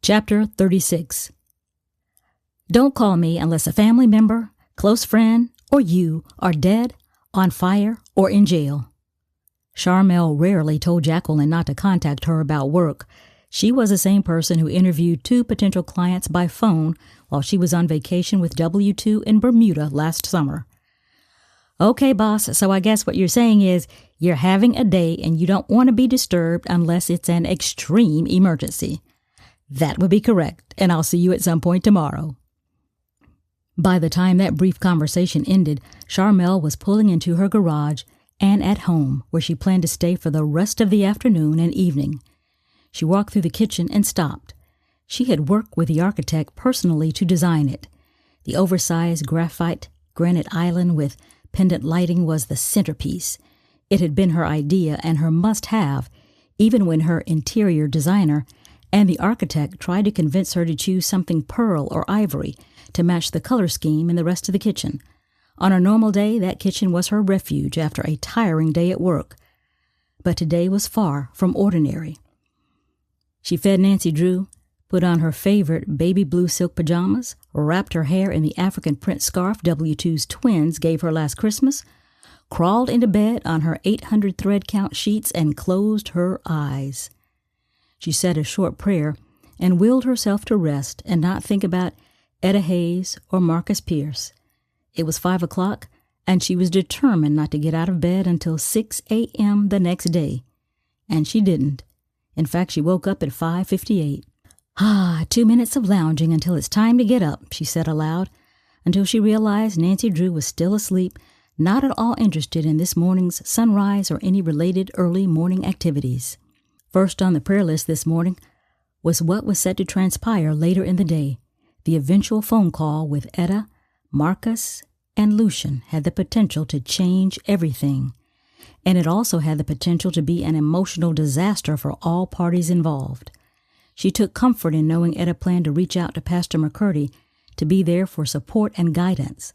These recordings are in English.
Chapter 36. Don't call me unless a family member, close friend, or you are dead, on fire, or in jail. Sharmelle rarely told Jacqueline not to contact her about work. She was the same person who interviewed 2 potential clients by phone while she was on vacation with W2 in Bermuda last summer. Okay, boss, so I guess what you're saying is you're having a day and you don't want to be disturbed unless it's an extreme emergency. That would be correct, and I'll see you at some point tomorrow. By the time that brief conversation ended, Sharmelle was pulling into her garage and at home, where she planned to stay for the rest of the afternoon and evening. She walked through the kitchen and stopped. She had worked with the architect personally to design it. The oversized graphite granite island with pendant lighting was the centerpiece. It had been her idea and her must-have, even when her interior designer and the architect tried to convince her to choose something pearl or ivory to match the color scheme in the rest of the kitchen. On a normal day, that kitchen was her refuge after a tiring day at work. But today was far from ordinary. She fed Nancy Drew, put on her favorite baby blue silk pajamas, wrapped her hair in the African print scarf W2's twins gave her last Christmas, crawled into bed on her 800 thread count sheets, and closed her eyes. She said a short prayer and willed herself to rest and not think about Etta Hayes or Marcus Pierce. It was 5 o'clock, and she was determined not to get out of bed until 6 a.m. the next day. And she didn't. In fact, she woke up at 5:58. 2 minutes of lounging until it's time to get up, she said aloud, until she realized Nancy Drew was still asleep, not at all interested in this morning's sunrise or any related early morning activities. First on the prayer list this morning was what was set to transpire later in the day. The eventual phone call with Etta, Marcus, and Lucian had the potential to change everything, and it also had the potential to be an emotional disaster for all parties involved. She took comfort in knowing Etta planned to reach out to Pastor McCurdy to be there for support and guidance.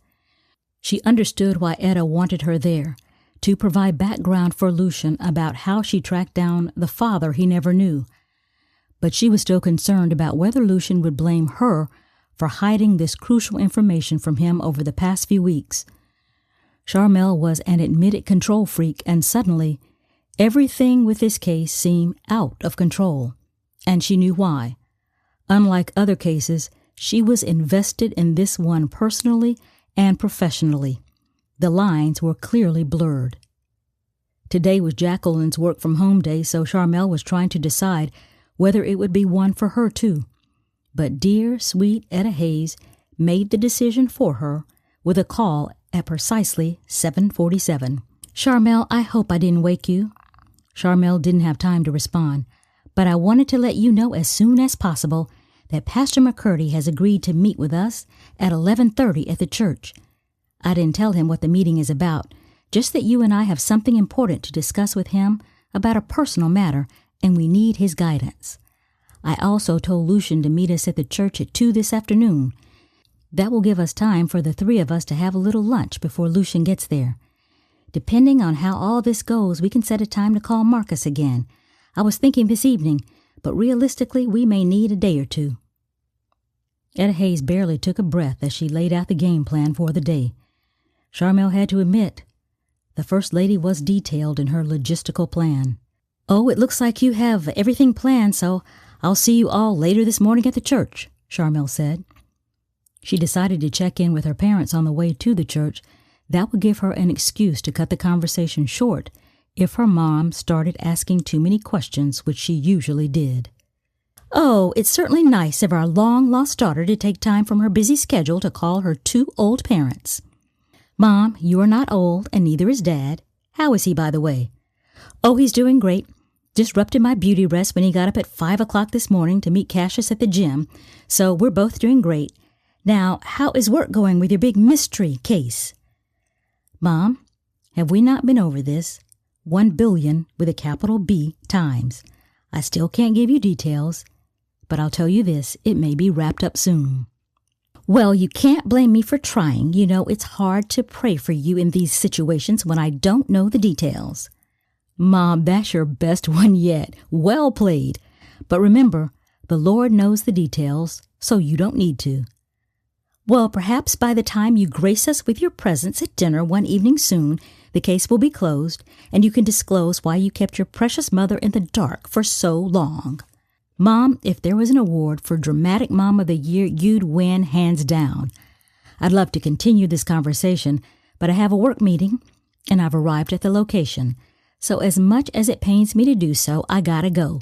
She understood why Etta wanted her there, to provide background for Lucian about how she tracked down the father he never knew. But she was still concerned about whether Lucian would blame her for hiding this crucial information from him over the past few weeks. Sharmelle was an admitted control freak, and suddenly, everything with this case seemed out of control, and she knew why. Unlike other cases, she was invested in this one personally and professionally. The lines were clearly blurred. Today was Jacqueline's work-from-home day, so Sharmelle was trying to decide whether it would be one for her, too. But dear, sweet Etta Hayes made the decision for her with a call at precisely 7:47. "Sharmelle, I hope I didn't wake you." Sharmelle didn't have time to respond, but I wanted to let you know as soon as possible that Pastor McCurdy has agreed to meet with us at 11:30 at the church. I didn't tell him what the meeting is about, just that you and I have something important to discuss with him about a personal matter, and we need his guidance. I also told Lucian to meet us at the church at 2 this afternoon. That will give us time for the 3 of us to have a little lunch before Lucian gets there. Depending on how all this goes, we can set a time to call Marcus again. I was thinking this evening, but realistically, we may need a day or 2. Etta Hayes barely took a breath as she laid out the game plan for the day. Sharmelle had to admit, the First Lady was detailed in her logistical plan. "Oh, it looks like you have everything planned, so I'll see you all later this morning at the church," Sharmelle said. She decided to check in with her parents on the way to the church. That would give her an excuse to cut the conversation short if her mom started asking too many questions, which she usually did. "Oh, it's certainly nice of our long-lost daughter to take time from her busy schedule to call her 2 old parents." "Mom, you are not old, and neither is Dad. How is he, by the way?" "Oh, he's doing great. Disrupted my beauty rest when he got up at 5 o'clock this morning to meet Cassius at the gym, so we're both doing great. Now, how is work going with your big mystery case?" "Mom, have we not been over this? 1 billion with a capital B times. I still can't give you details, but I'll tell you this, it may be wrapped up soon." "Well, you can't blame me for trying. You know, it's hard to pray for you in these situations when I don't know the details." "Mom, that's your best one yet. Well played. But remember, The Lord knows the details, so you don't need to. Well, perhaps by the time you grace us with your presence at dinner one evening soon, the case will be closed, and you can disclose why you kept your precious mother in the dark for so long. Mom, if there was an award for Dramatic Mom of the Year, you'd win hands down. I'd love to continue this conversation, but I have a work meeting, and I've arrived at the location. So as much as it pains me to do so, I gotta go.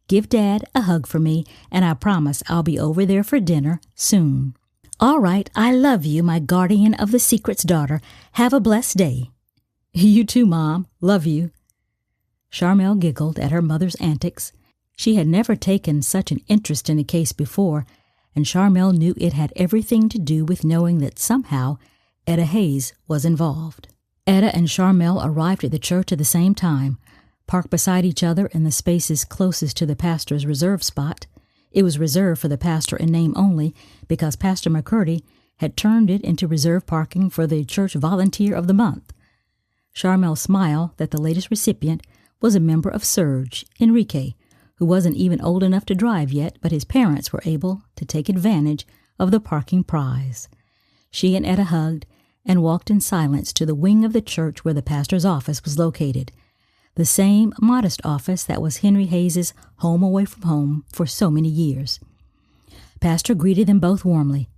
Give Dad a hug for me, and I promise I'll be over there for dinner soon. All right, I love you, my guardian of the secret's daughter. Have a blessed day. You too, Mom. Love you. Sharmelle giggled at her mother's antics. She had never taken such an interest in a case before, and Sharmelle knew it had everything to do with knowing that somehow Etta Hayes was involved. Etta and Sharmelle arrived at the church at the same time, parked beside each other in the spaces closest to the pastor's reserved spot. It was reserved for the pastor in name only because Pastor McCurdy had turned it into reserved parking for the church volunteer of the month. Sharmelle smiled that the latest recipient was a member of Surge, Enrique, who wasn't even old enough to drive yet, but his parents were able to take advantage of the parking prize. She and Etta hugged and walked in silence to the wing of the church where the pastor's office was located. The same modest office that was Henry Hayes's home away from home for so many years. Pastor greeted them both warmly.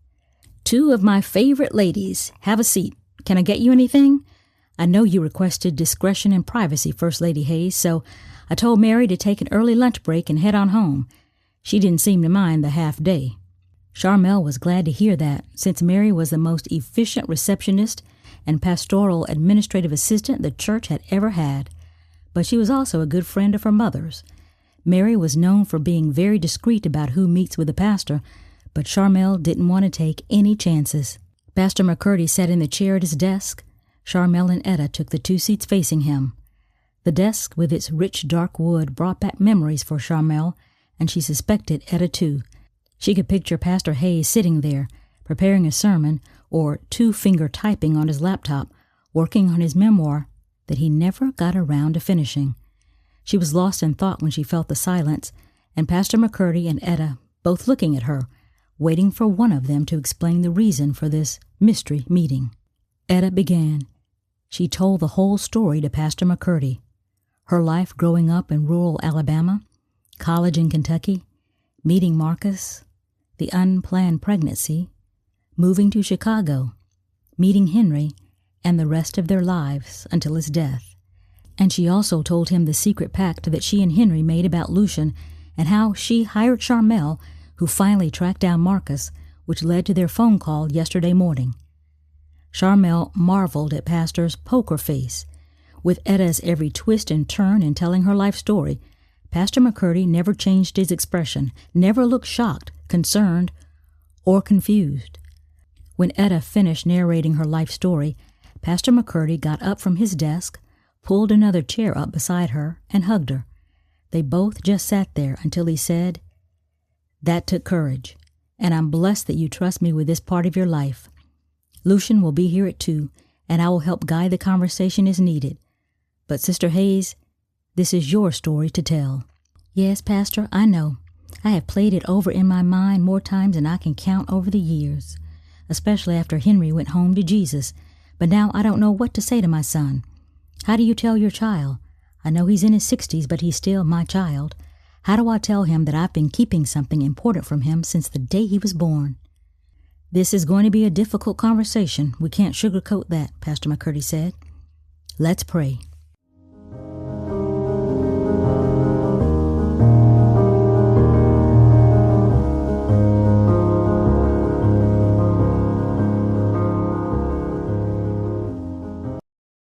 Two of my favorite ladies. Have a seat. Can I get you anything? I know you requested discretion and privacy, First Lady Hayes, so I told Mary to take an early lunch break and head on home. She didn't seem to mind the half day. Sharmelle was glad to hear that, since Mary was the most efficient receptionist and pastoral administrative assistant the church had ever had. But she was also a good friend of her mother's. Mary was known for being very discreet about who meets with the pastor, but Sharmelle didn't want to take any chances. Pastor McCurdy sat in the chair at his desk. Sharmelle and Etta took the two seats facing him. The desk with its rich dark wood brought back memories for Sharmelle, and she suspected Etta too. She could picture Pastor Hayes sitting there, preparing a sermon, or two-finger typing on his laptop, working on his memoir that he never got around to finishing. She was lost in thought when she felt the silence, and Pastor McCurdy and Etta both looking at her, waiting for one of them to explain the reason for this mystery meeting. Etta began. She told the whole story to Pastor McCurdy. Her life growing up in rural Alabama, college in Kentucky, meeting Marcus, the unplanned pregnancy, moving to Chicago, meeting Henry, and the rest of their lives until his death. And she also told him the secret pact that she and Henry made about Lucian and how she hired Sharmelle, who finally tracked down Marcus, which led to their phone call yesterday morning. Sharmelle marveled at Pastor's poker face. With Etta's every twist and turn in telling her life story, Pastor McCurdy never changed his expression, never looked shocked, concerned, or confused. When Etta finished narrating her life story, Pastor McCurdy got up from his desk, pulled another chair up beside her, and hugged her. They both just sat there until he said, "That took courage, and I'm blessed that you trust me with this part of your life. Lucian will be here at 2, and I will help guide the conversation as needed. But Sister Hayes, this is your story to tell." "Yes, Pastor, I know. I have played it over in my mind more times than I can count over the years, especially after Henry went home to Jesus. But now I don't know what to say to my son. How do you tell your child? I know he's in his 60s, but he's still my child. How do I tell him that I've been keeping something important from him since the day he was born?" "This is going to be a difficult conversation. We can't sugarcoat that," Pastor McCurdy said. "Let's pray."